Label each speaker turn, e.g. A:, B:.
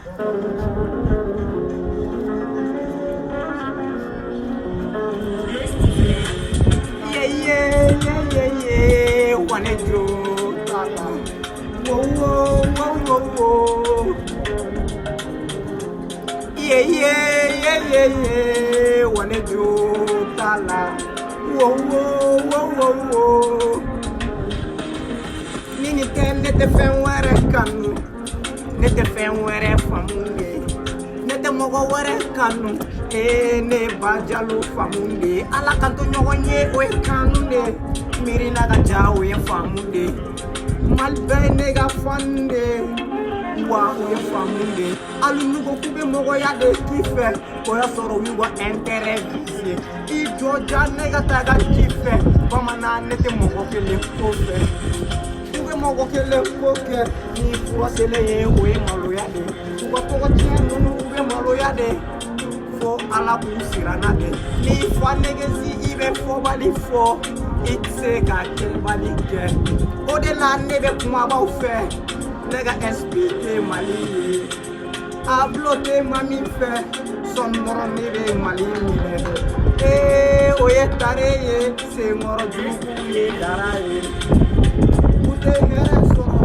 A: Yeah, yeah, yeah, yeah, yeah. Wanna do tala. Whoa, whoa, whoa, whoa, whoa. Yeah, yeah, yeah, yeah, yeah. Wanna do tala. Whoa, whoa, whoa, whoa, whoa. Nini tende te fen were kanu. Ne te fen were famunge. Ne te mogo were kanu. Ne bajalu famunde. Ala kanto nyonye we kanunde. Mirina ga jawe famunde. Malbe nega fande. Wa we famunde. Alu nugo kube mogo ya de kife. Koya soro wiwa intérêt visé. Ijo ja nega taga kife. Bamana ne te mogo kele kofe. Mogo kele koke ni fuasele ye we maloya de ugo togo tienu ube maloya de fo ala busirana de ni fo negezi ibe fo bali fo itse ka kel bali ke o de la nebe kuma ba fe nega expliquer mali ablote mami fe son moro nebe mali ni oye tare ye se moro juku ye dara ye Ute here soro